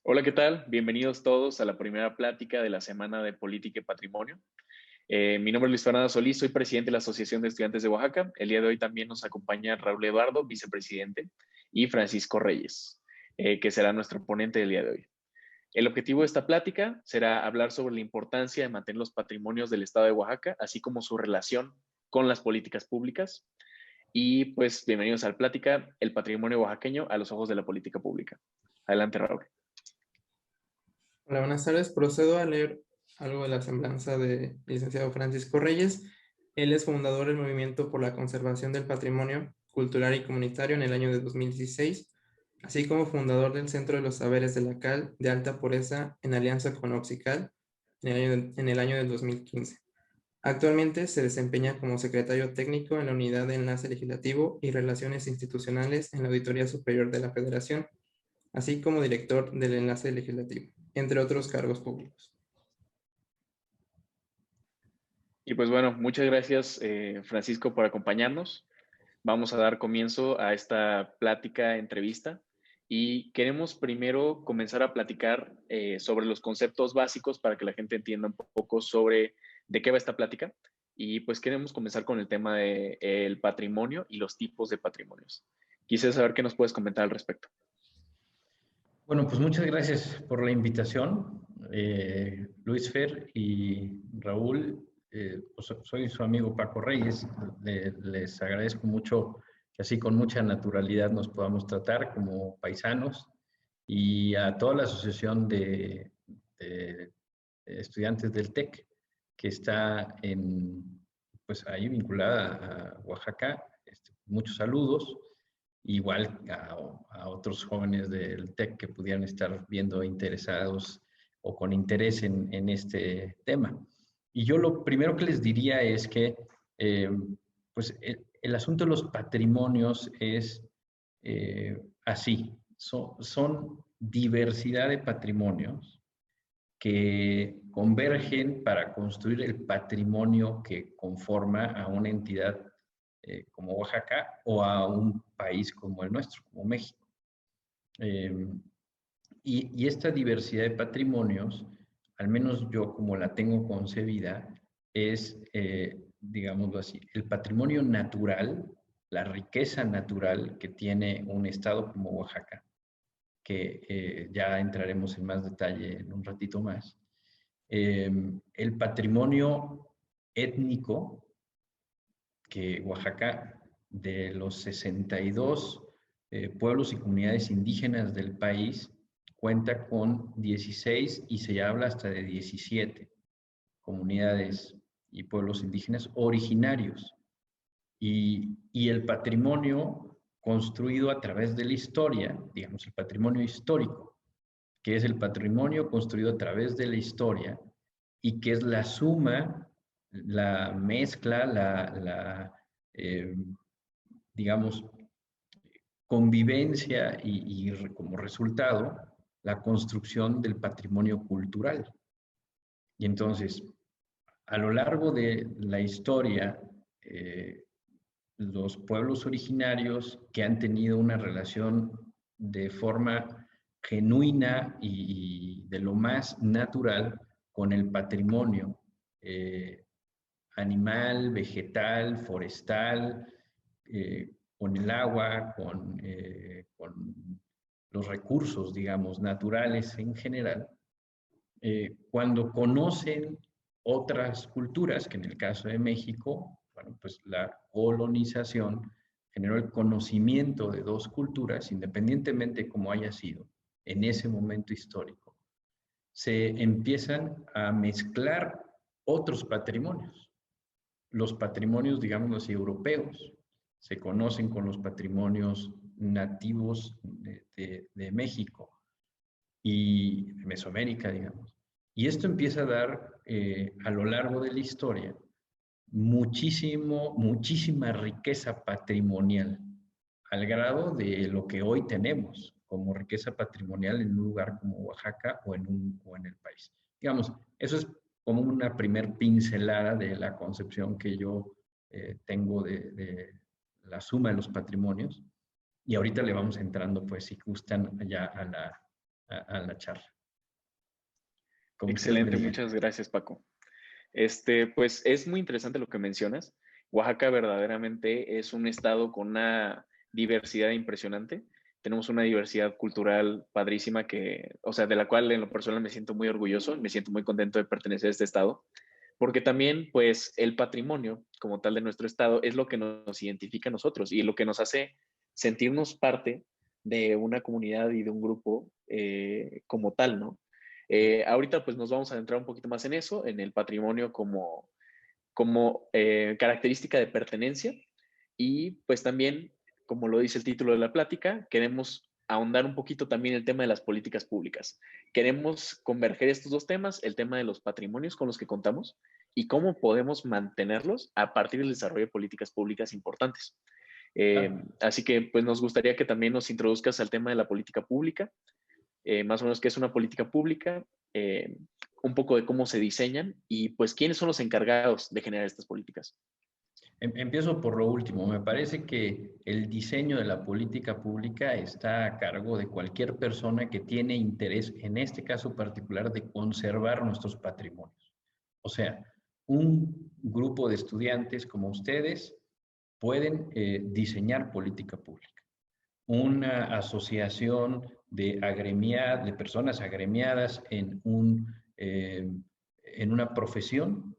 Hola, ¿qué tal? Bienvenidos todos a la primera plática de la Semana de Política y Patrimonio. Mi nombre es Luis Fernando Solís, soy presidente de la Asociación de Estudiantes de Oaxaca. El día de hoy también nos acompaña Raúl Eduardo, vicepresidente, y Francisco Reyes, que será nuestro ponente del día de hoy. El objetivo de esta plática será hablar sobre la importancia de mantener los patrimonios del Estado de Oaxaca, así como su relación con las políticas públicas. Y pues bienvenidos a la plática, el patrimonio oaxaqueño a los ojos de la política pública. Adelante, Raúl. Hola, buenas tardes. Procedo a leer algo de la semblanza del licenciado Francisco Reyes. Él es fundador del Movimiento por la Conservación del Patrimonio Cultural y Comunitario en el año de 2016, así como fundador del Centro de los Saberes de la Cal de Alta Pureza en alianza con Oxical en el año del 2015. Actualmente se desempeña como secretario técnico en la Unidad de Enlace Legislativo y Relaciones Institucionales en la Auditoría Superior de la Federación, así como director del Enlace Legislativo, entre otros cargos públicos. Y pues bueno, muchas gracias, Francisco, por acompañarnos. Vamos a dar comienzo a esta plática, entrevista, y queremos primero comenzar a platicar sobre los conceptos básicos para que la gente entienda un poco sobre de qué va esta plática. Y pues queremos comenzar con el tema del patrimonio y los tipos de patrimonios. Quisiera saber qué nos puedes comentar al respecto. Bueno, pues muchas gracias por la invitación, Luis Fer y Raúl. Pues soy su amigo Paco Reyes. Les agradezco mucho que así con mucha naturalidad nos podamos tratar como paisanos, y a toda la asociación de estudiantes del TEC que está pues ahí vinculada a Oaxaca. Muchos saludos. Igual a otros jóvenes del TEC que pudieran estar viendo interesados o con interés en este tema. Y yo lo primero que les diría es que pues el asunto de los patrimonios es así. Son diversidad de patrimonios que convergen para construir el patrimonio que conforma a una entidad como Oaxaca o a un país como el nuestro, como México. Y esta diversidad de patrimonios, al menos yo como la tengo concebida, es, digámoslo así, el patrimonio natural, la riqueza natural que tiene un estado como Oaxaca, que ya entraremos en más detalle en un ratito más. El patrimonio étnico, que Oaxaca, de los 62 pueblos y comunidades indígenas del país, cuenta con 16 y se habla hasta de 17 comunidades y pueblos indígenas originarios. Y el patrimonio construido a través de la historia, digamos el patrimonio histórico, que es el patrimonio construido a través de la historia y que es la suma, la mezcla, digamos, convivencia y como resultado, la construcción del patrimonio cultural. Y entonces, a lo largo de la historia, los pueblos originarios que han tenido una relación de forma genuina y de lo más natural con el patrimonio animal, vegetal, forestal, con el agua, con los recursos, digamos, naturales en general, cuando conocen otras culturas, que en el caso de México, bueno, pues la colonización generó el conocimiento de dos culturas, independientemente de cómo haya sido en ese momento histórico. Se empiezan a mezclar otros patrimonios. Los patrimonios, digamos así, europeos, se conocen con los patrimonios nativos de México y de Mesoamérica, digamos. Y esto empieza a dar, a lo largo de la historia, muchísima riqueza patrimonial, al grado de lo que hoy tenemos como riqueza patrimonial en un lugar como Oaxaca o en el país. Digamos, eso es como una primer pincelada de la concepción que yo tengo de la suma de los patrimonios. Y ahorita le vamos entrando, pues, si gustan, ya a la charla. Como ustedes me Excelente, digan. muchas gracias, Paco. Pues es muy interesante lo que mencionas. Oaxaca verdaderamente es un estado con una diversidad impresionante. Tenemos una diversidad cultural padrísima que, o sea, de la cual en lo personal me siento muy orgulloso, me siento muy contento de pertenecer a este estado, porque también, pues, el patrimonio como tal de nuestro estado es lo que nos identifica a nosotros y lo que nos hace sentirnos parte de una comunidad y de un grupo como tal, ¿no? Ahorita pues nos vamos a adentrar un poquito más en eso, en el patrimonio como característica de pertenencia y pues también, como lo dice el título de la plática, queremos ahondar un poquito también el tema de las políticas públicas. Queremos converger estos dos temas, el tema de los patrimonios con los que contamos y cómo podemos mantenerlos a partir del desarrollo de políticas públicas importantes. Así que pues nos gustaría que también nos introduzcas al tema de la política pública, más o menos qué es una política pública, un poco de cómo se diseñan y pues quiénes son los encargados de generar estas políticas. Empiezo por lo último. Me parece que el diseño de la política pública está a cargo de cualquier persona que tiene interés, en este caso particular, de conservar nuestros patrimonios. O sea, un grupo de estudiantes como ustedes pueden diseñar política pública. Una asociación de personas agremiadas en una profesión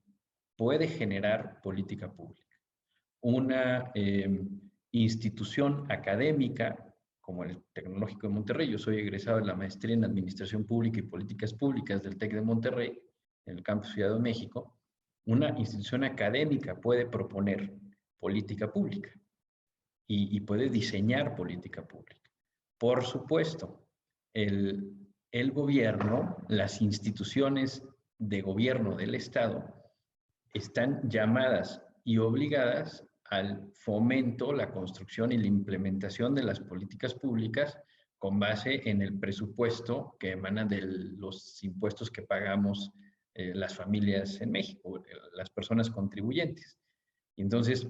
puede generar política pública. Una institución académica como el Tecnológico de Monterrey. Yo soy egresado de la maestría en Administración Pública y Políticas Públicas del TEC de Monterrey, en el campus Ciudad de México. Una institución académica puede proponer política pública y puede diseñar política pública. Por supuesto, el gobierno, las instituciones de gobierno del Estado están llamadas y obligadas al fomento, la construcción y la implementación de las políticas públicas con base en el presupuesto que emana de los impuestos que pagamos las familias en México, las personas contribuyentes. Entonces,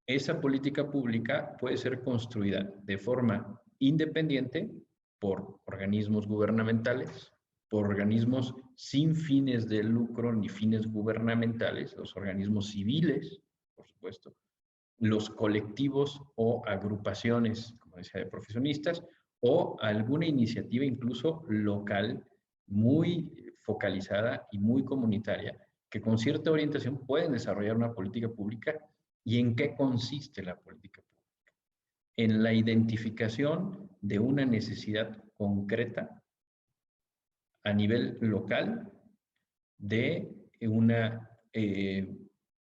esa política pública puede ser construida de forma independiente por organismos gubernamentales, por organismos sin fines de lucro ni fines gubernamentales, los organismos civiles, por supuesto, los colectivos o agrupaciones, como decía, de profesionistas, o alguna iniciativa incluso local muy focalizada y muy comunitaria, que con cierta orientación pueden desarrollar una política pública. ¿Y en qué consiste la política pública? En la identificación de una necesidad concreta a nivel local de una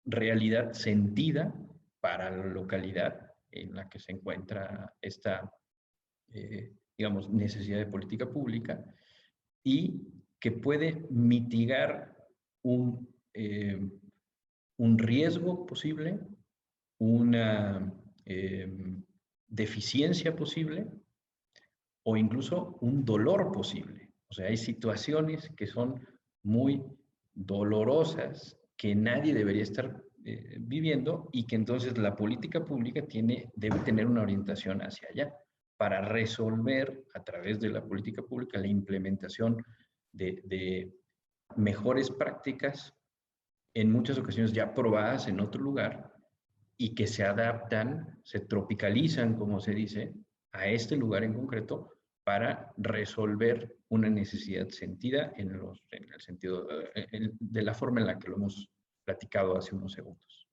realidad sentida para la localidad en la que se encuentra esta, digamos, necesidad de política pública y que puede mitigar un riesgo posible, una deficiencia posible o incluso un dolor posible. O sea, hay situaciones que son muy dolorosas que nadie debería estar viviendo y que entonces la política pública debe tener una orientación hacia allá para resolver a través de la política pública la implementación de mejores prácticas en muchas ocasiones ya probadas en otro lugar y que se adaptan, se tropicalizan, como se dice, a este lugar en concreto para resolver una necesidad sentida en el sentido de la forma en la que lo hemos platicado hace unos segundos.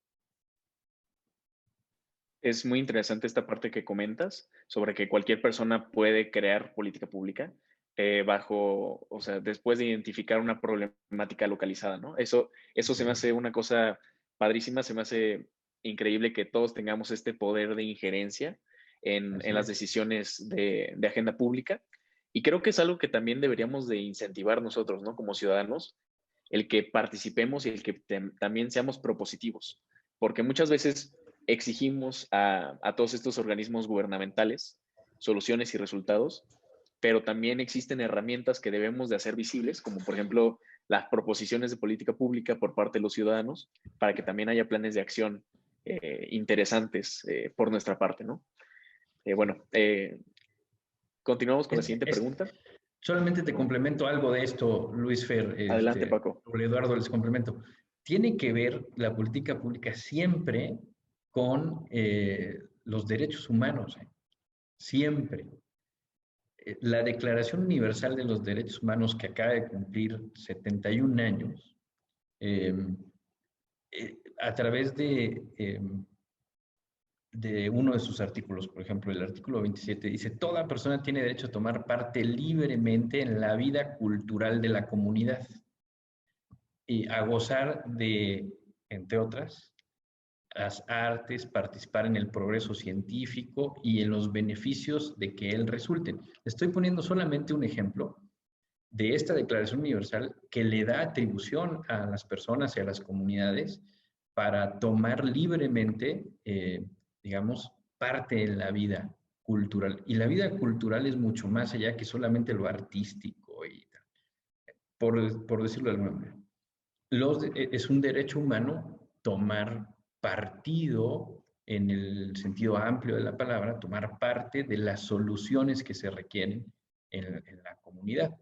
Es muy interesante esta parte que comentas sobre que cualquier persona puede crear política pública o sea, después de identificar una problemática localizada, ¿no? Eso se me hace una cosa padrísima, se me hace increíble que todos tengamos este poder de injerencia en las decisiones de agenda pública. Y creo que es algo que también deberíamos de incentivar nosotros, ¿no? Como ciudadanos, el que participemos y el que también seamos propositivos, porque muchas veces exigimos a todos estos organismos gubernamentales soluciones y resultados, pero también existen herramientas que debemos de hacer visibles, como por ejemplo las proposiciones de política pública por parte de los ciudadanos, para que también haya planes de acción interesantes por nuestra parte, ¿no? Bueno, continuamos con la siguiente pregunta. Solamente te complemento algo de esto, Luis Fer. Adelante, Paco. Eduardo, les complemento. Tiene que ver la política pública siempre con los derechos humanos. Siempre. La Declaración Universal de los Derechos Humanos, que acaba de cumplir 71 años, a través de uno de sus artículos, por ejemplo, el artículo 27, dice: toda persona tiene derecho a tomar parte libremente en la vida cultural de la comunidad y a gozar de, entre otras, las artes, participar en el progreso científico y en los beneficios de que él resulten. Estoy poniendo solamente un ejemplo de esta Declaración Universal que le da atribución a las personas y a las comunidades para tomar libremente, digamos, parte en la vida cultural. Y la vida cultural es mucho más allá que solamente lo artístico y tal, por decirlo de alguna manera. Es un derecho humano tomar partido en el sentido amplio de la palabra, tomar parte de las soluciones que se requieren en la comunidad.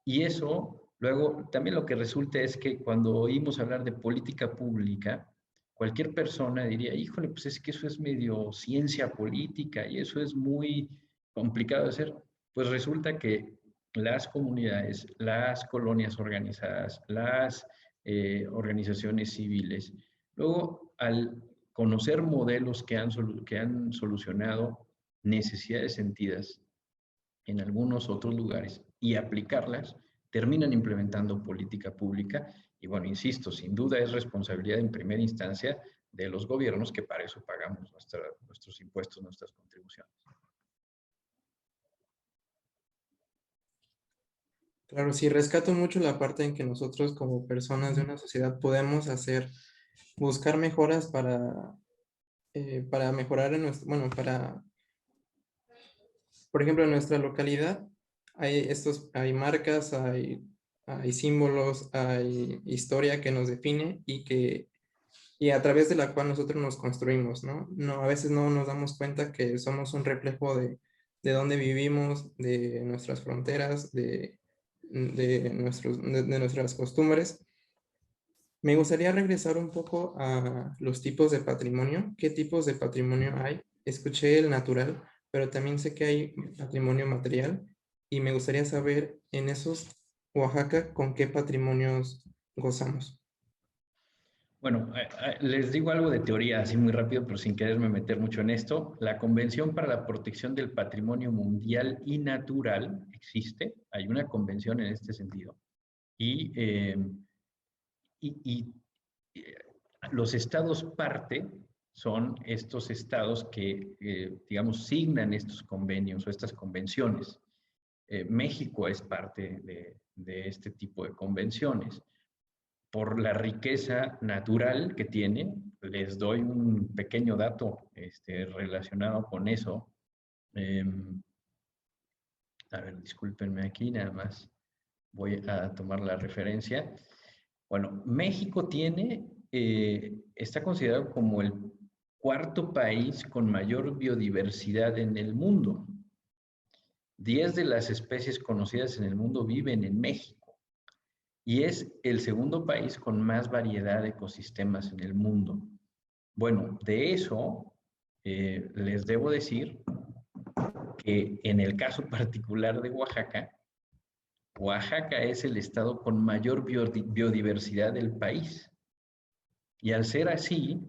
Y eso, luego, también lo que resulta es que cuando oímos hablar de política pública, cualquier persona diría: híjole, pues es que eso es medio ciencia política y eso es muy complicado de hacer. Pues resulta que las comunidades, las colonias organizadas, las organizaciones civiles, luego al conocer modelos que han solucionado necesidades sentidas en algunos otros lugares y aplicarlas, terminan implementando política pública. Y bueno, insisto, sin duda es responsabilidad en primera instancia de los gobiernos, que para eso pagamos nuestros impuestos, nuestras contribuciones. Claro, sí, rescato mucho la parte en que nosotros como personas de una sociedad podemos buscar mejoras para mejorar en nuestro, bueno, por ejemplo, en nuestra localidad hay marcas, hay símbolos, hay historia que nos define y a través de la cual nosotros nos construimos, ¿no? A veces no nos damos cuenta que somos un reflejo de dónde vivimos, de nuestras fronteras, de nuestras costumbres. Me gustaría regresar un poco a los tipos de patrimonio. ¿Qué tipos de patrimonio hay? Escuché el natural, pero también sé que hay patrimonio material y me gustaría saber en esos Oaxaca con qué patrimonios gozamos. Bueno, les digo algo de teoría así muy rápido, pero sin quererme meter mucho en esto. La Convención para la Protección del Patrimonio Mundial y Natural existe. Hay una convención en este sentido. Y, y los estados parte son estos estados que, digamos, signan estos convenios o estas convenciones. México es parte de este tipo de convenciones. Por la riqueza natural que tiene, les doy un pequeño dato relacionado con eso. A ver, discúlpenme aquí, nada más voy a tomar la referencia. Bueno, México está considerado como el cuarto país con mayor biodiversidad en el mundo. 10 de las especies conocidas en el mundo viven en México y es el segundo país con más variedad de ecosistemas en el mundo. Bueno, de eso les debo decir que en el caso particular de Oaxaca, Oaxaca es el estado con mayor biodiversidad del país. Y al ser así,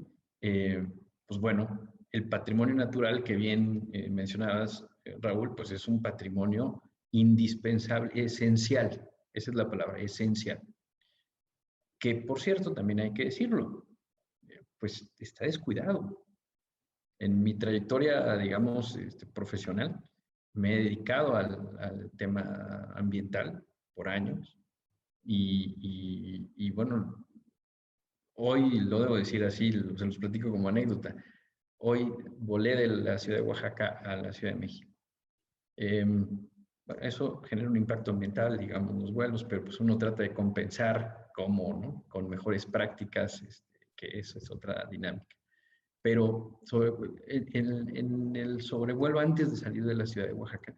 pues bueno, el patrimonio natural que bien mencionabas, Raúl, pues es un patrimonio indispensable, esencial. Esa es la palabra, esencial. Que, por cierto, también hay que decirlo, pues está descuidado. En mi trayectoria, digamos, profesional, me he dedicado al tema ambiental por años y bueno, hoy lo debo decir así, se los platico como anécdota. Hoy volé de la ciudad de Oaxaca a la Ciudad de México. Bueno, eso genera un impacto ambiental, digamos, los vuelos, pero pues uno trata de compensar cómo, ¿no? Con mejores prácticas, que eso es otra dinámica. Pero en el sobrevuelo antes de salir de la ciudad de Oaxaca,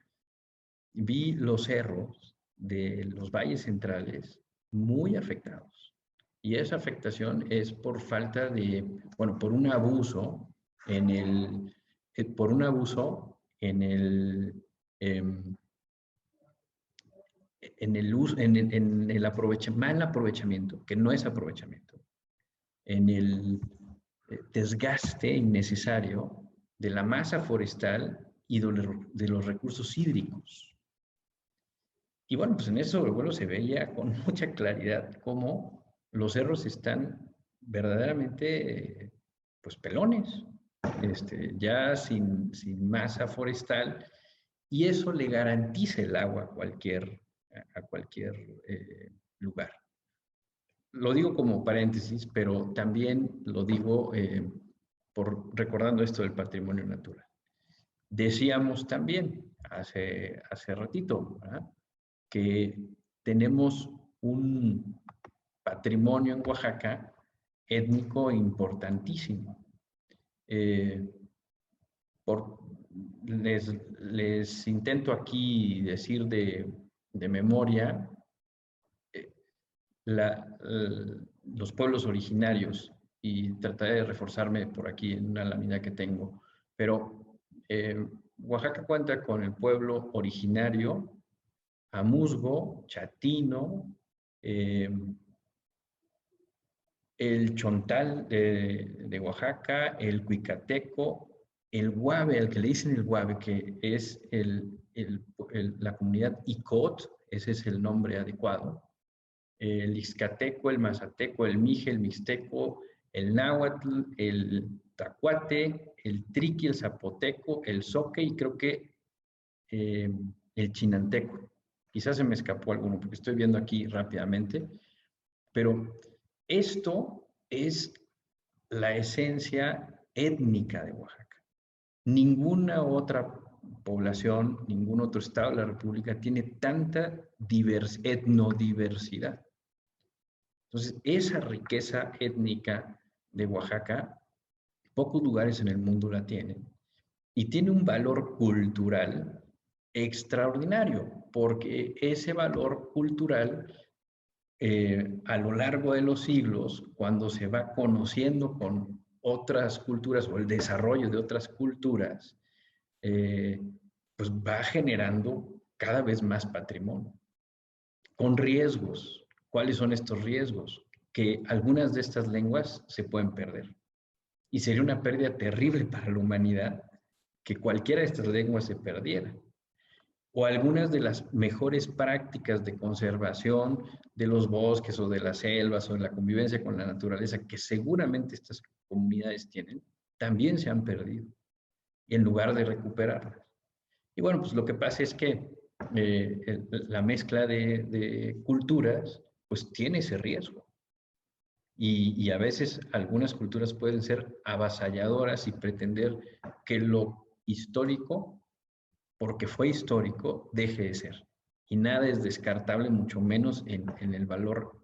vi los cerros de los valles centrales muy afectados. Y esa afectación es por falta de, bueno, por un abuso en el, por un abuso en el uso, en el mal aprovechamiento, que no es aprovechamiento, en el desgaste innecesario de la masa forestal y de los recursos hídricos. Y bueno, pues en eso bueno, se veía con mucha claridad cómo los cerros están verdaderamente pues pelones, ya sin masa forestal, y eso le garantiza el agua a cualquier lugar. Lo digo como paréntesis, pero también lo digo recordando esto del patrimonio natural. Decíamos también hace ratito, ¿verdad?, que tenemos un patrimonio en Oaxaca étnico importantísimo. Les intento aquí decir de memoria los pueblos originarios, y trataré de reforzarme por aquí en una lámina que tengo, pero Oaxaca cuenta con el pueblo originario amuzgo, chatino, el chontal de Oaxaca, el cuicateco, el guave, al que le dicen el guave, que es la comunidad Icot, ese es el nombre adecuado, el ixcateco, el mazateco, el mije, el mixteco, el náhuatl, el tacuate, el triqui, el zapoteco, el zoque y creo que el chinanteco. Quizás se me escapó alguno porque estoy viendo aquí rápidamente, pero esto es la esencia étnica de Oaxaca. Ninguna otra población, ningún otro estado de la República tiene tanta etnodiversidad. Entonces, esa riqueza étnica de Oaxaca, pocos lugares en el mundo la tienen, y tiene un valor cultural extraordinario, porque ese valor cultural, a lo largo de los siglos, cuando se va conociendo con otras culturas o el desarrollo de otras culturas, pues va generando cada vez más patrimonio, con riesgos. ¿Cuáles son estos riesgos? Que algunas de estas lenguas se pueden perder. Y sería una pérdida terrible para la humanidad que cualquiera de estas lenguas se perdiera. O algunas de las mejores prácticas de conservación de los bosques o de las selvas o de la convivencia con la naturaleza que seguramente estas comunidades tienen, también se han perdido, en lugar de recuperarlas. Y bueno, pues lo que pasa es que la mezcla de culturas pues tiene ese riesgo. Y a veces algunas culturas pueden ser avasalladoras y pretender que lo histórico, porque fue histórico, deje de ser. Y nada es descartable, mucho menos en el valor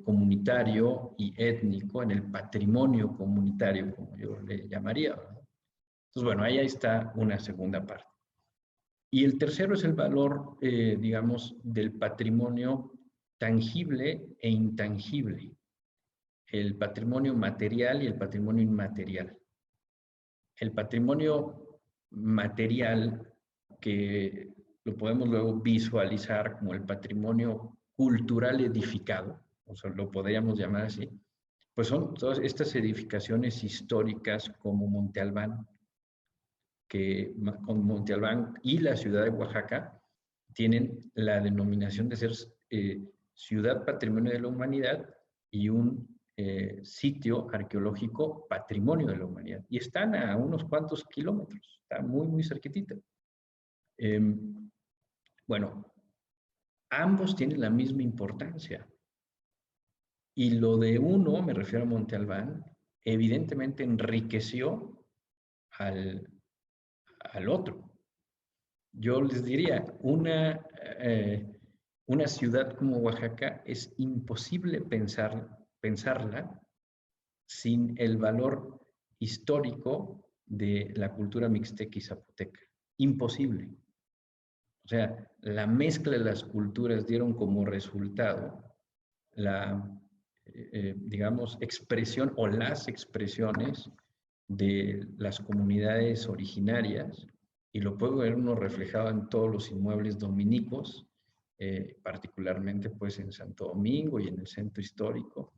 comunitario y étnico, en el patrimonio comunitario, como yo le llamaría, ¿verdad? Entonces, bueno, ahí está una segunda parte. Y el tercero es el valor, digamos, del patrimonio tangible e intangible. El patrimonio material y el patrimonio inmaterial. El patrimonio material, que lo podemos luego visualizar como el patrimonio cultural edificado, o sea, lo podríamos llamar así, pues son todas estas edificaciones históricas como Monte Albán, que con Monte Albán y la ciudad de Oaxaca tienen la denominación de ser Ciudad Patrimonio de la Humanidad y un sitio arqueológico Patrimonio de la Humanidad. Y están a unos cuantos kilómetros, está muy, muy cerquitita. Bueno, ambos tienen la misma importancia. Y lo de uno, me refiero a Monte Albán, evidentemente enriqueció al otro. Yo les diría, una ciudad como Oaxaca es imposible pensarla sin el valor histórico de la cultura mixteca y zapoteca. Imposible. O sea, la mezcla de las culturas dieron como resultado la, digamos, expresión o las expresiones de las comunidades originarias, y lo puede ver uno reflejado en todos los inmuebles dominicos, particularmente pues en Santo Domingo y en el centro histórico,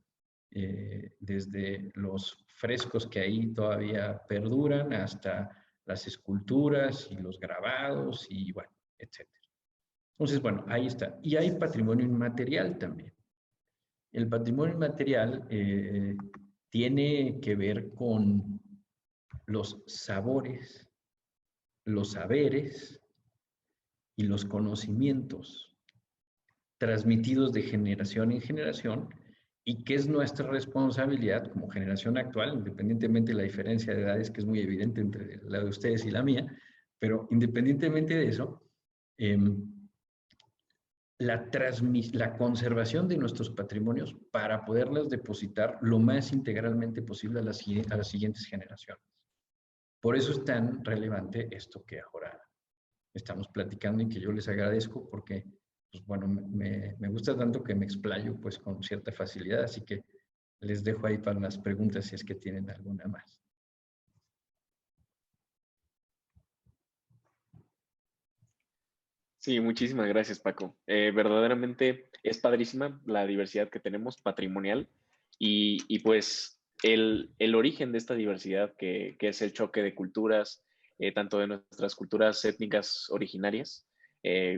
desde los frescos que ahí todavía perduran hasta las esculturas y los grabados y bueno, etc. Entonces, bueno, ahí está. Y hay patrimonio inmaterial también. El patrimonio inmaterial tiene que ver con los sabores, los saberes y los conocimientos transmitidos de generación en generación, y que es nuestra responsabilidad como generación actual, independientemente de la diferencia de edades que es muy evidente entre la de ustedes y la mía, pero independientemente de eso, eh, la conservación de nuestros patrimonios para poderlas depositar lo más integralmente posible a las siguientes generaciones. Por eso es tan relevante esto que ahora estamos platicando y que yo les agradezco porque, pues bueno, me gusta tanto que me explayo pues con cierta facilidad, así que les dejo ahí para las preguntas si es que tienen alguna más. Sí, muchísimas gracias, Paco. Verdaderamente es padrísima la diversidad que tenemos patrimonial y pues el origen de esta diversidad que es el choque de culturas, tanto de nuestras culturas étnicas originarias,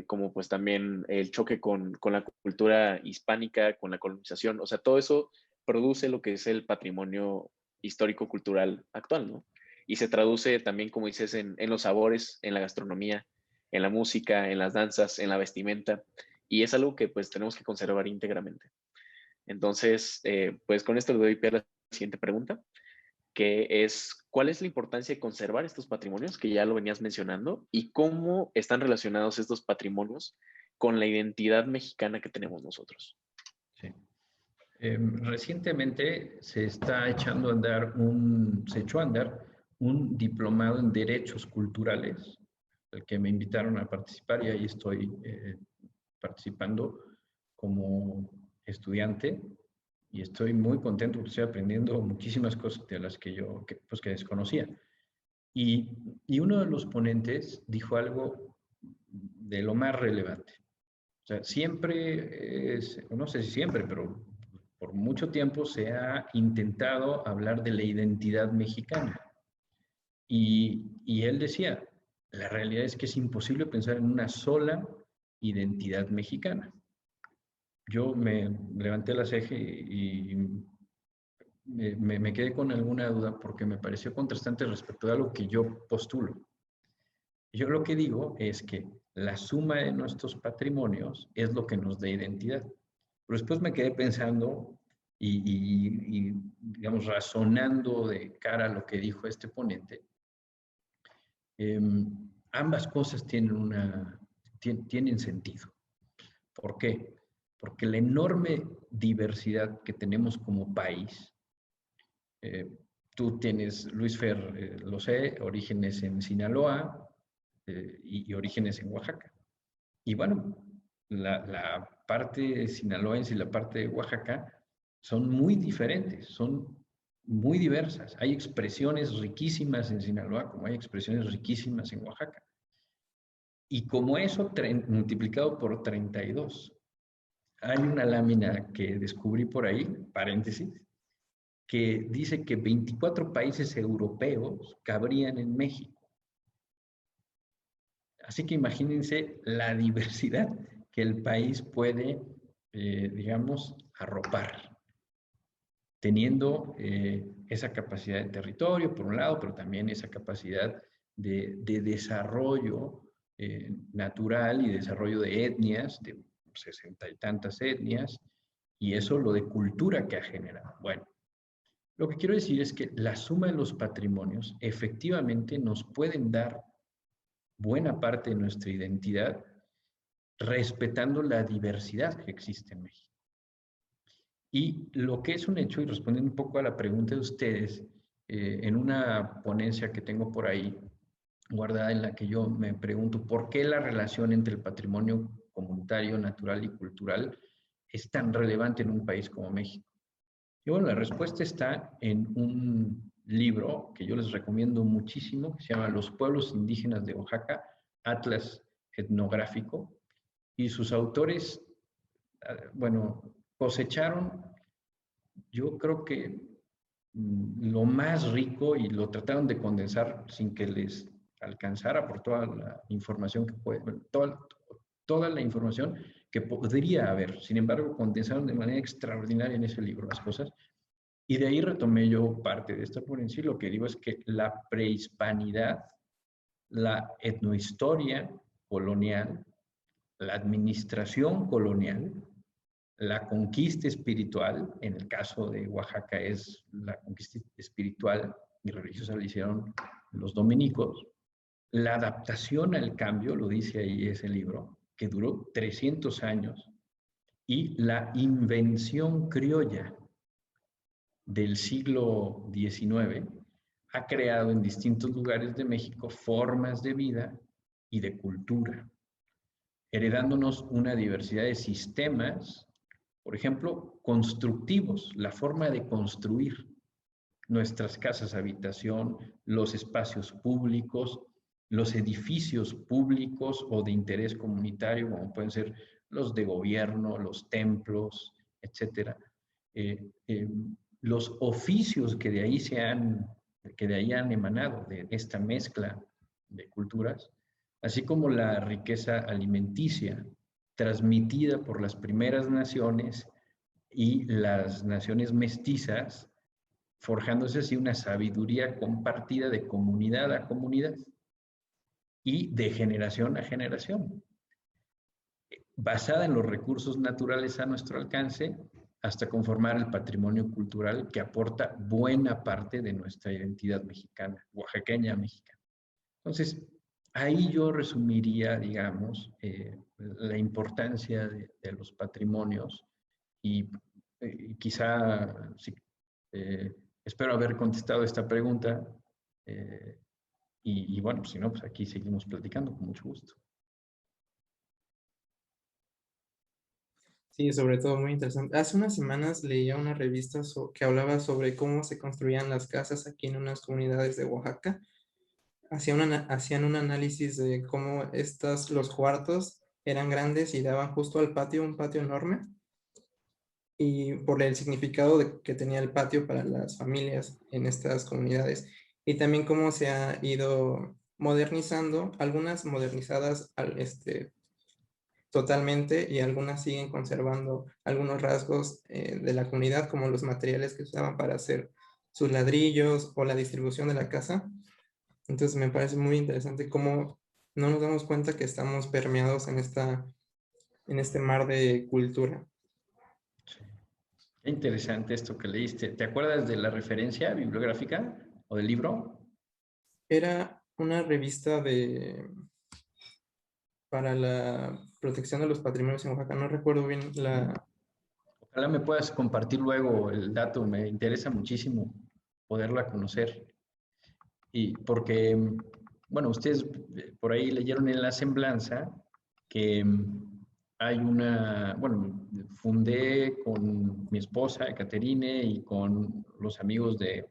como pues también el choque con la cultura hispánica, con la colonización, o sea, todo eso produce lo que es el patrimonio histórico-cultural actual, ¿no? Y se traduce también, como dices, en los sabores, en la gastronomía, en la música, en las danzas, en la vestimenta, y es algo que pues tenemos que conservar íntegramente. Entonces, pues con esto le doy pie a la siguiente pregunta, que es, ¿cuál es la importancia de conservar estos patrimonios, que ya lo venías mencionando, y cómo están relacionados estos patrimonios con la identidad mexicana que tenemos nosotros? Sí. Recientemente se echó a andar un diplomado en Derechos Culturales, al que me invitaron a participar y ahí estoy participando como estudiante y estoy muy contento porque estoy aprendiendo muchísimas cosas de las que yo pues que desconocía. Y uno de los ponentes dijo algo de lo más relevante. O sea, siempre, no sé si siempre, pero por mucho tiempo se ha intentado hablar de la identidad mexicana. Y él decía, la realidad es que es imposible pensar en una sola identidad mexicana. Yo me levanté la ceja y me quedé con alguna duda porque me pareció contrastante respecto a algo que yo postulo. Yo lo que digo es que la suma de nuestros patrimonios es lo que nos da identidad. Pero después me quedé pensando y, digamos, razonando de cara a lo que dijo este ponente. Ambas cosas tienen sentido. ¿Por qué? Porque la enorme diversidad que tenemos como país, tú tienes, Luis Fer, lo sé, orígenes en Sinaloa y orígenes en Oaxaca. Y bueno, la parte sinaloense y la parte de Oaxaca son muy diferentes, son muy diversas. Hay expresiones riquísimas en Sinaloa, como hay expresiones riquísimas en Oaxaca. Y como eso, multiplicado por 32. Hay una lámina que descubrí por ahí, paréntesis, que dice que 24 países europeos cabrían en México. Así que imagínense la diversidad que el país puede, digamos, arropar, teniendo esa capacidad de territorio, por un lado, pero también esa capacidad de desarrollo natural y desarrollo de etnias, de 60 y tantas etnias, y eso lo de cultura que ha generado. Bueno, lo que quiero decir es que la suma de los patrimonios efectivamente nos pueden dar buena parte de nuestra identidad, respetando la diversidad que existe en México. Y lo que es un hecho, y respondiendo un poco a la pregunta de ustedes, en una ponencia que tengo por ahí, guardada en la que yo me pregunto por qué la relación entre el patrimonio comunitario, natural y cultural es tan relevante en un país como México. Y bueno, la respuesta está en un libro que yo les recomiendo muchísimo, que se llama Los pueblos indígenas de Oaxaca, Atlas etnográfico, y sus autores, bueno, cosecharon, yo creo que lo más rico, y lo trataron de condensar sin que les alcanzara por toda la información que puede, toda la información que podría haber. Sin embargo, condensaron de manera extraordinaria en ese libro las cosas. Y de ahí retomé yo parte de esta ponencia, y lo que digo es que la prehispanidad, la etnohistoria colonial, la administración colonial, la conquista espiritual, en el caso de Oaxaca es la conquista espiritual y religiosa la hicieron los dominicos, la adaptación al cambio, lo dice ahí ese libro, que duró 300 años, y la invención criolla del siglo XIX ha creado en distintos lugares de México formas de vida y de cultura, heredándonos una diversidad de sistemas, por ejemplo, constructivos, la forma de construir nuestras casas habitación, los espacios públicos, los edificios públicos o de interés comunitario, como pueden ser los de gobierno, los templos, etcétera. Los oficios que de ahí han emanado, de esta mezcla de culturas, así como la riqueza alimenticia transmitida por las primeras naciones y las naciones mestizas, forjándose así una sabiduría compartida de comunidad a comunidad y de generación a generación, basada en los recursos naturales a nuestro alcance, hasta conformar el patrimonio cultural que aporta buena parte de nuestra identidad mexicana, oaxaqueña mexicana. Entonces, ahí yo resumiría, digamos, la importancia de los patrimonios y quizá, sí, espero haber contestado esta pregunta y bueno, si no, pues aquí seguimos platicando con mucho gusto. Sí, sobre todo muy interesante. Hace unas semanas leía una revista que hablaba sobre cómo se construían las casas aquí en unas comunidades de Oaxaca. Hacían un análisis de cómo los cuartos eran grandes y daban justo al patio, un patio enorme, y por el significado que tenía el patio para las familias en estas comunidades. Y también cómo se ha ido modernizando, algunas modernizadas totalmente, y algunas siguen conservando algunos rasgos de la comunidad, como los materiales que usaban para hacer sus ladrillos o la distribución de la casa. Entonces me parece muy interesante cómo no nos damos cuenta que estamos permeados en este mar de cultura. Sí. Qué interesante esto que leíste. ¿Te acuerdas de la referencia bibliográfica o del libro? Era una revista para la protección de los patrimonios en Oaxaca. No recuerdo bien la... Ojalá me puedas compartir luego el dato, me interesa muchísimo poderla conocer. Y porque, bueno, ustedes por ahí leyeron en la semblanza que hay bueno, fundé con mi esposa, Caterine, y con los amigos de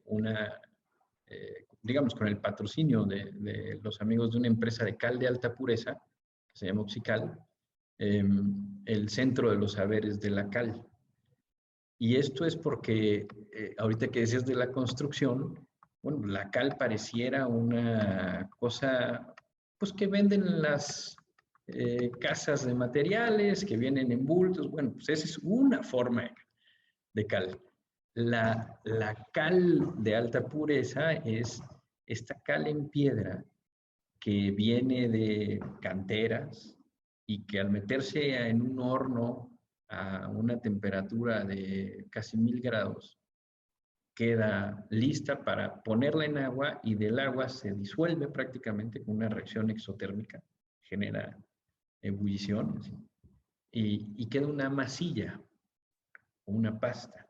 digamos, con el patrocinio de los amigos de una empresa de cal de alta pureza, que se llama Oxical, el Centro de los Saberes de la Cal. Y esto es porque, ahorita que decías de la construcción, bueno, la cal pareciera una cosa, pues que venden las casas de materiales, que vienen en bultos. Bueno, pues esa es una forma de cal. La cal de alta pureza es esta cal en piedra que viene de canteras y que al meterse en un horno a una temperatura de casi 1000 grados, queda lista para ponerla en agua, y del agua se disuelve prácticamente con una reacción exotérmica, genera ebullición, y queda una masilla o una pasta.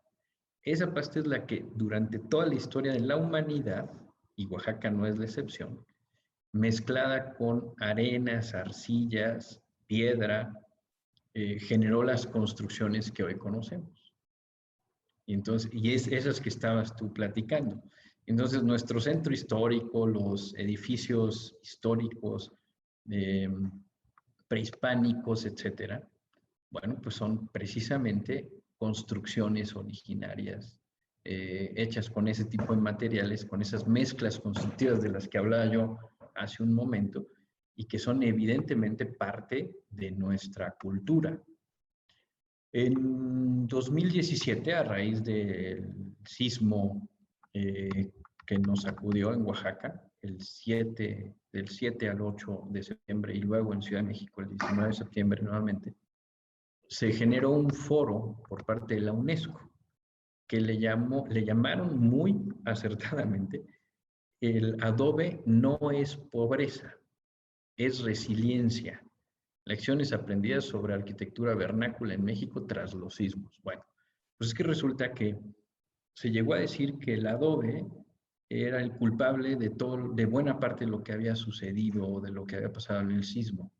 Esa pasta es la que durante toda la historia de la humanidad, y Oaxaca no es la excepción, mezclada con arenas, arcillas, piedra, generó las construcciones que hoy conocemos. Y entonces, esas que estabas tú platicando. Entonces, nuestro centro histórico, los edificios históricos, prehispánicos, etcétera, bueno, pues son precisamente construcciones originarias, hechas con ese tipo de materiales, con esas mezclas constructivas de las que hablaba yo hace un momento, y que son evidentemente parte de nuestra cultura. En 2017, a raíz del sismo que nos sacudió en Oaxaca, del 7 al 8 de septiembre, y luego en Ciudad de México el 19 de septiembre nuevamente, se generó un foro por parte de la UNESCO que le llamaron muy acertadamente: el adobe no es pobreza, es resiliencia. Lecciones aprendidas sobre arquitectura vernácula en México tras los sismos. Bueno, pues es que resulta que se llegó a decir que el adobe era el culpable de buena parte de lo que había sucedido o de lo que había pasado en el sismo.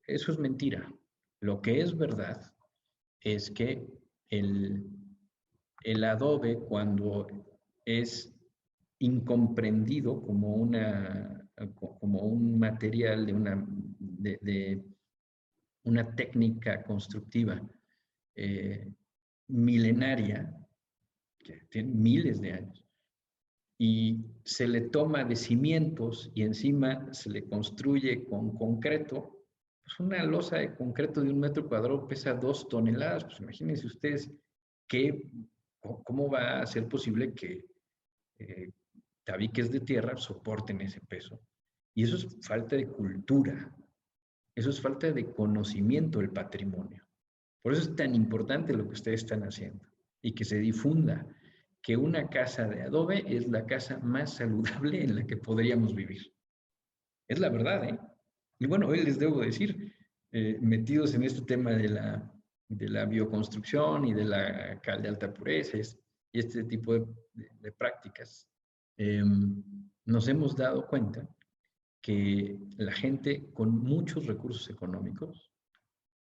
Eso es mentira. Lo que es verdad es que el adobe, cuando es incomprendido como un material de una técnica constructiva milenaria, que tiene miles de años, y se le toma de cimientos y encima se le construye con concreto, pues una losa de concreto de 1 metro cuadrado pesa 2 toneladas. Pues imagínense ustedes cómo va a ser posible que tabiques de tierra soporten ese peso. Y eso es falta de cultura, eso es falta de conocimiento del patrimonio. Por eso es tan importante lo que ustedes están haciendo y que se difunda que una casa de adobe es la casa más saludable en la que podríamos vivir. Es la verdad, ¿eh? Y bueno, hoy les debo decir, metidos en este tema de la bioconstrucción y de la cal de alta pureza y este tipo de prácticas, nos hemos dado cuenta que la gente con muchos recursos económicos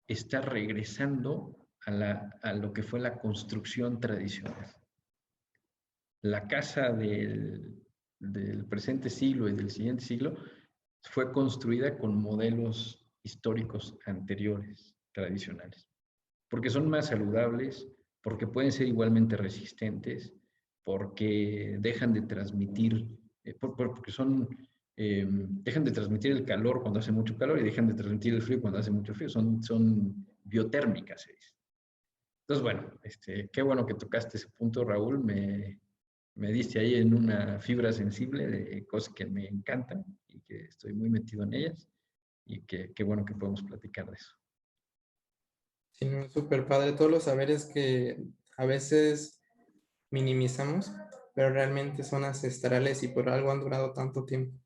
está regresando a lo que fue la construcción tradicional. La casa del presente siglo y del siguiente siglo fue construida con modelos históricos anteriores, tradicionales, porque son más saludables, porque pueden ser igualmente resistentes, porque dejan de transmitir, porque dejan de transmitir el calor cuando hace mucho calor y dejan de transmitir el frío cuando hace mucho frío. Son biotérmicas, se dice. Entonces, bueno, qué bueno que tocaste ese punto, Raúl. Me diste ahí en una fibra sensible de cosas que me encantan y que estoy muy metido en ellas, y qué bueno que podemos platicar de eso. Sí, no, súper padre todos los saberes que a veces minimizamos, pero realmente son ancestrales y por algo han durado tanto tiempo.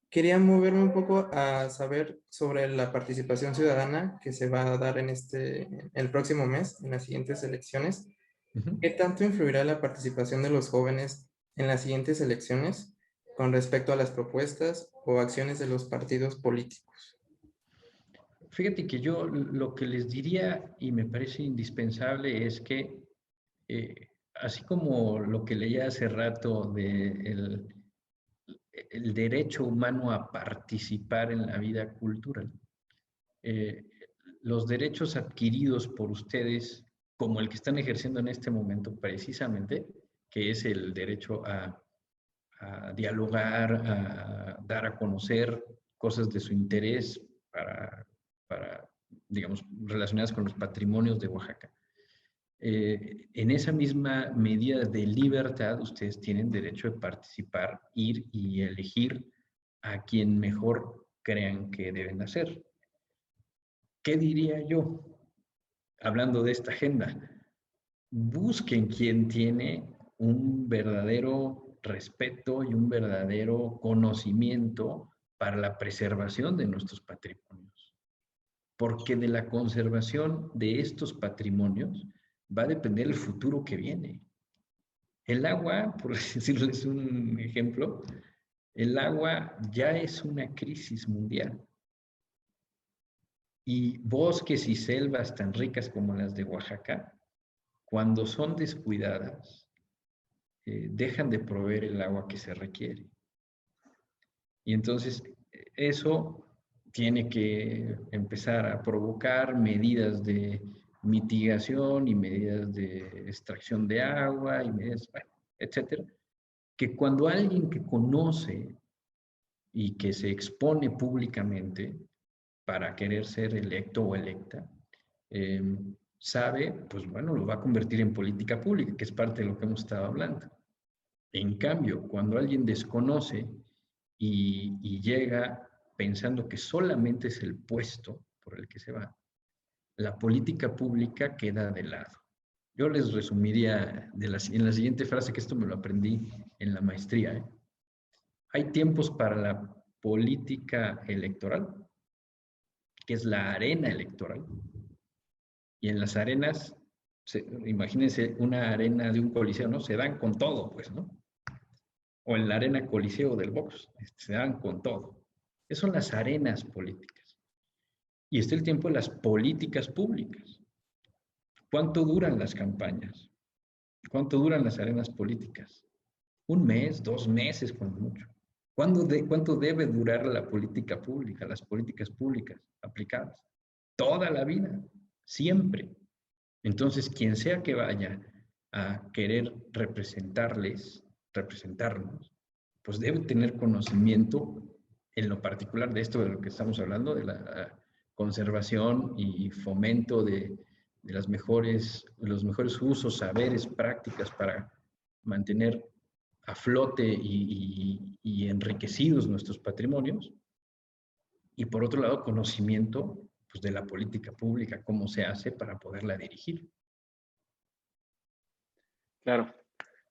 Quería moverme un poco a saber sobre la participación ciudadana que se va a dar en el próximo mes, en las siguientes elecciones. ¿Qué tanto influirá la participación de los jóvenes en las siguientes elecciones con respecto a las propuestas o acciones de los partidos políticos? Fíjate que yo lo que les diría, y me parece indispensable, es que así como lo que leía hace rato de el derecho humano a participar en la vida cultural, los derechos adquiridos por ustedes, como el que están ejerciendo en este momento precisamente, que es el derecho a dialogar, a dar a conocer cosas de su interés para, digamos, relacionadas con los patrimonios de Oaxaca. En esa misma medida de libertad, ustedes tienen derecho de participar, ir y elegir a quien mejor crean que deben hacer. ¿Qué diría yo? Hablando de esta agenda, busquen quien tiene un verdadero respeto y un verdadero conocimiento para la preservación de nuestros patrimonios. Porque de la conservación de estos patrimonios va a depender el futuro que viene. El agua, por decirles un ejemplo, El agua ya es una crisis mundial. Y bosques y selvas tan ricas como las de Oaxaca, cuando son descuidadas, dejan de proveer el agua que se requiere. Y entonces eso tiene que empezar a provocar medidas de mitigación y medidas de extracción de agua y medidas, bueno, etcétera, que cuando alguien que conoce y que se expone públicamente para querer ser electo o electa, sabe, pues bueno, lo va a convertir en política pública, que es parte de lo que hemos estado hablando. En cambio, cuando alguien desconoce y llega pensando que solamente es el puesto por el que se va, la política pública queda de lado. Yo les resumiría en la siguiente frase, que esto me lo aprendí en la maestría. Hay tiempos para la política electoral, que es la arena electoral, y en las arenas, imagínense una arena de un coliseo, ¿no? Se dan con todo, pues, ¿no? O en la arena coliseo del box, se dan con todo. Esas son las arenas políticas. Y está el tiempo de las políticas públicas. ¿Cuánto duran las campañas? ¿Cuánto duran las arenas políticas? 1 mes, 2 meses, cuando mucho. ¿Cuánto debe durar la política pública, las políticas públicas aplicadas? Toda la vida, siempre. Entonces, quien sea que vaya a querer representarnos, pues debe tener conocimiento en lo particular de esto de lo que estamos hablando, de la conservación y fomento de los mejores usos, saberes, prácticas para mantener a flote y enriquecidos nuestros patrimonios. Y por otro lado, conocimiento pues, de la política pública, cómo se hace para poderla dirigir. Claro,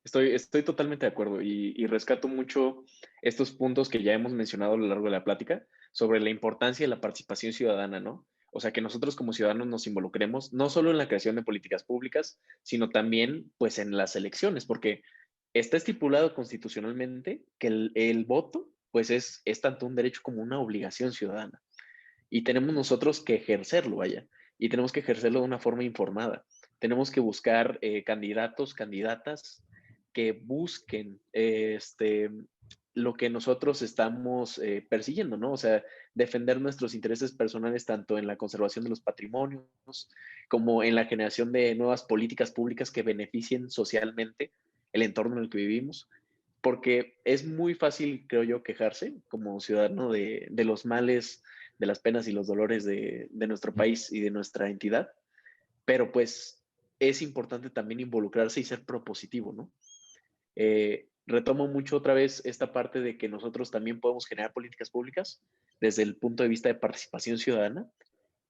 estoy totalmente de acuerdo y rescato mucho estos puntos que ya hemos mencionado a lo largo de la plática sobre la importancia de la participación ciudadana, ¿no? O sea, que nosotros como ciudadanos nos involucremos no solo en la creación de políticas públicas, sino también pues en las elecciones, porque está estipulado constitucionalmente que el voto pues es tanto un derecho como una obligación ciudadana. Y tenemos nosotros que ejercerlo, vaya, y tenemos que ejercerlo de una forma informada. Tenemos que buscar candidatos, candidatas que busquen lo que nosotros estamos persiguiendo, ¿no? O sea, defender nuestros intereses personales tanto en la conservación de los patrimonios como en la generación de nuevas políticas públicas que beneficien socialmente el entorno en el que vivimos, porque es muy fácil, creo yo, quejarse como ciudadano de los males, de las penas y los dolores de nuestro país y de nuestra entidad, pero pues es importante también involucrarse y ser propositivo, ¿no? Retomo mucho otra vez esta parte de que nosotros también podemos generar políticas públicas desde el punto de vista de participación ciudadana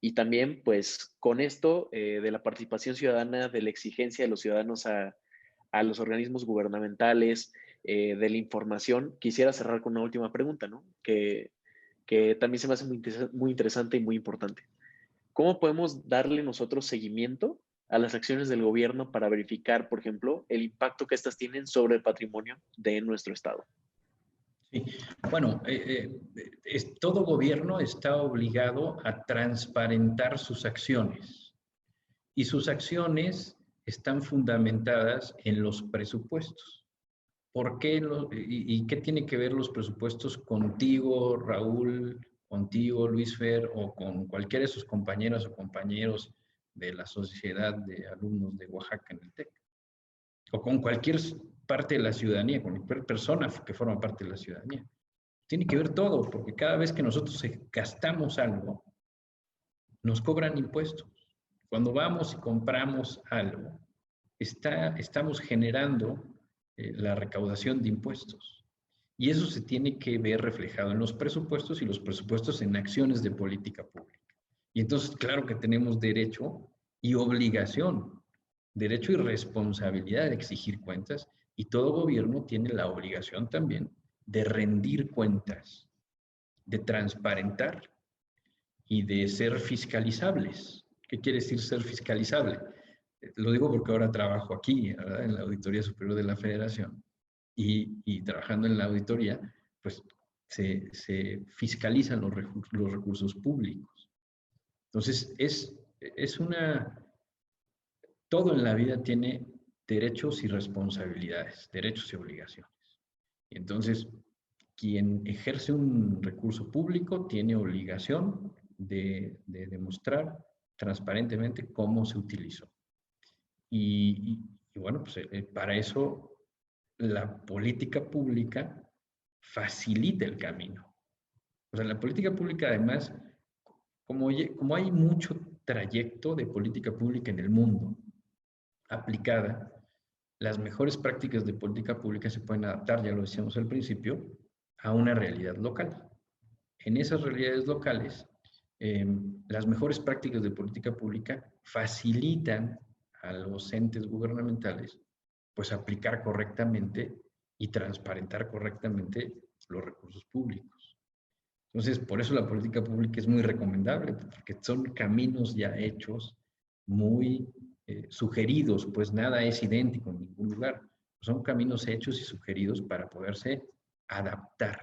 y también pues con esto de la participación ciudadana, de la exigencia de los ciudadanos a los organismos gubernamentales, de la información, quisiera cerrar con una última pregunta, ¿no? Que también se me hace muy interesante y muy importante. ¿Cómo podemos darle nosotros seguimiento a las acciones del gobierno para verificar, por ejemplo, el impacto que estas tienen sobre el patrimonio de nuestro Estado? Sí. Bueno, todo gobierno está obligado a transparentar sus acciones y sus acciones están fundamentadas en los presupuestos. ¿Por qué y qué tiene que ver los presupuestos contigo, Raúl, contigo, Luis Fer, o con cualquiera de sus compañeras o compañeros de la Sociedad de Alumnos de Oaxaca en el TEC? O con cualquier parte de la ciudadanía, con cualquier persona que forma parte de la ciudadanía. Tiene que ver todo, porque cada vez que nosotros gastamos algo, nos cobran impuestos. Cuando vamos y compramos algo, estamos generando la recaudación de impuestos. Y eso se tiene que ver reflejado en los presupuestos y los presupuestos en acciones de política pública. Y entonces, claro que tenemos derecho y obligación, derecho y responsabilidad de exigir cuentas, y todo gobierno tiene la obligación también de rendir cuentas, de transparentar y de ser fiscalizables. ¿Qué quiere decir ser fiscalizable? Lo digo porque ahora trabajo aquí, ¿verdad? En la Auditoría Superior de la Federación y trabajando en la auditoría, pues se fiscalizan los recursos públicos. Entonces, todo en la vida tiene derechos y responsabilidades, derechos y obligaciones. Y entonces, quien ejerce un recurso público tiene obligación de demostrar transparentemente cómo se utilizó. Y bueno, pues para eso la política pública facilita el camino. O sea, la política pública además, como hay mucho trayecto de política pública en el mundo aplicada, las mejores prácticas de política pública se pueden adaptar, ya lo decíamos al principio, a una realidad local. En esas realidades locales, las mejores prácticas de política pública facilitan a los entes gubernamentales pues aplicar correctamente y transparentar correctamente los recursos públicos. Entonces, por eso la política pública es muy recomendable, porque son caminos ya hechos, muy sugeridos, pues nada es idéntico en ningún lugar. Son caminos hechos y sugeridos para poderse adaptar.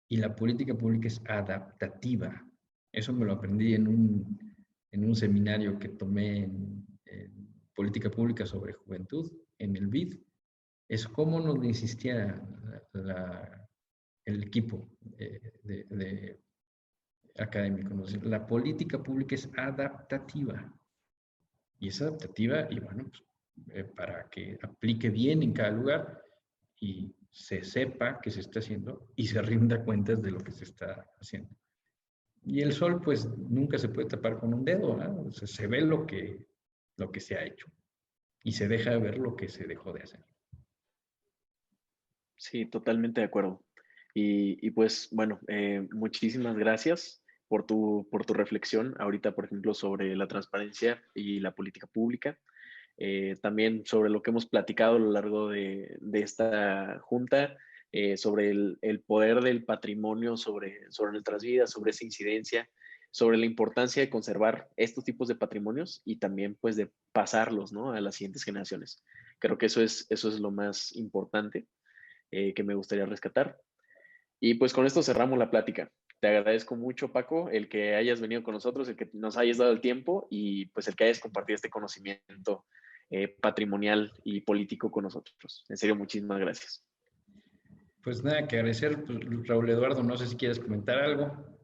Y la política pública es adaptativa. Eso me lo aprendí en un seminario que tomé en política pública sobre juventud, en el BID. Es como nos insistía el equipo de académico. La política pública es adaptativa. Y es adaptativa, y bueno, pues, para que aplique bien en cada lugar y se sepa qué se está haciendo y se rinda cuentas de lo que se está haciendo. Y el sol, pues, nunca se puede tapar con un dedo, ¿no? O sea, se ve lo que se ha hecho y se deja de ver lo que se dejó de hacer. Sí, totalmente de acuerdo. Y pues bueno, muchísimas gracias por tu reflexión ahorita, por ejemplo, sobre la transparencia y la política pública. También sobre lo que hemos platicado a lo largo de esta junta, sobre el poder del patrimonio sobre nuestras vidas, sobre esa incidencia, sobre la importancia de conservar estos tipos de patrimonios y también pues de pasarlos, ¿no?, a las siguientes generaciones. Creo que eso es lo más importante que me gustaría rescatar. Y pues con esto cerramos la plática. Te agradezco mucho, Paco, el que hayas venido con nosotros, el que nos hayas dado el tiempo y pues el que hayas compartido este conocimiento patrimonial y político con nosotros. En serio, muchísimas gracias. Pues nada, que agradecer, pues, Raúl Eduardo, no sé si quieres comentar algo.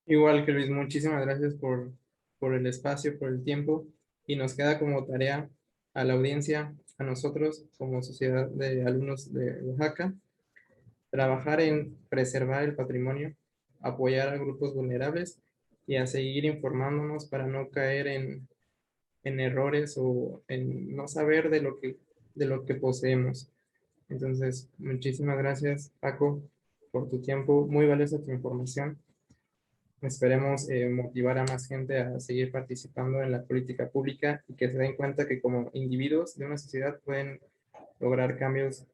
Igual que Luis, muchísimas gracias por el espacio, por el tiempo, y nos queda como tarea a la audiencia, a nosotros como sociedad de alumnos de Oaxaca, trabajar en preservar el patrimonio, apoyar a grupos vulnerables y a seguir informándonos para no caer en errores o en no saber de lo que poseemos. Entonces, muchísimas gracias, Paco, por tu tiempo, muy valiosa tu información. Esperemos motivar a más gente a seguir participando en la política pública y que se den cuenta que como individuos de una sociedad pueden lograr cambios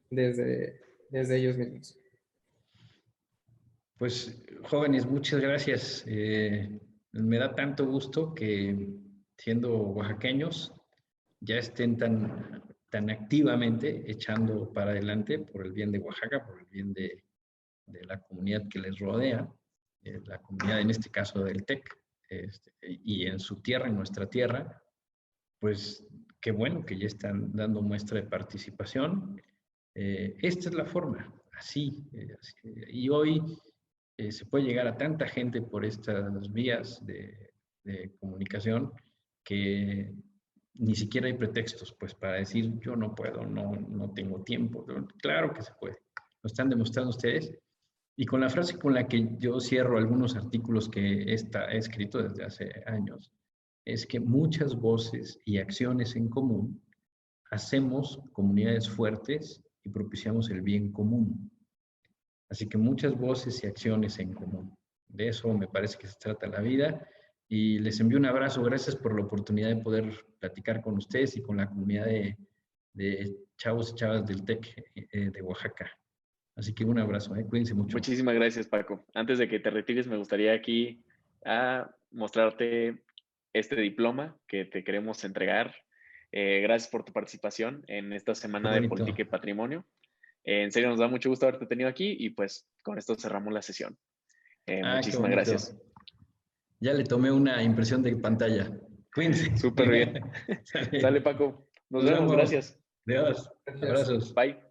desde ellos mismos. Pues jóvenes, muchas gracias. Me da tanto gusto que siendo oaxaqueños ya estén tan activamente echando para adelante por el bien de Oaxaca, por el bien de la comunidad que les rodea, la comunidad en este caso del TEC, y en su tierra, en nuestra tierra, pues qué bueno que ya están dando muestra de participación. Esta es la forma, así. Y hoy se puede llegar a tanta gente por estas vías de comunicación que ni siquiera hay pretextos, pues, para decir yo no puedo, no tengo tiempo. Claro que se puede. Lo están demostrando ustedes. Y con la frase con la que yo cierro algunos artículos que he escrito desde hace años, es que muchas voces y acciones en común hacemos comunidades fuertes y propiciamos el bien común. Así que muchas voces y acciones en común. De eso me parece que se trata la vida. Y les envío un abrazo. Gracias por la oportunidad de poder platicar con ustedes y con la comunidad de chavos y chavas del TEC de Oaxaca. Así que un abrazo, cuídense mucho. Muchísimas gracias, Paco. Antes de que te retires, me gustaría aquí mostrarte este diploma que te queremos entregar. Gracias por tu participación en esta semana de Política y Patrimonio. En serio, nos da mucho gusto haberte tenido aquí y pues con esto cerramos la sesión. Qué Muchísimas bonito. gracias. Ya le tomé una impresión de pantalla. Cuídense. Súper bien. Sale. Sale, Paco. Nos Nos vemos. vemos. Gracias. Adiós. Gracias. Abrazos. Bye.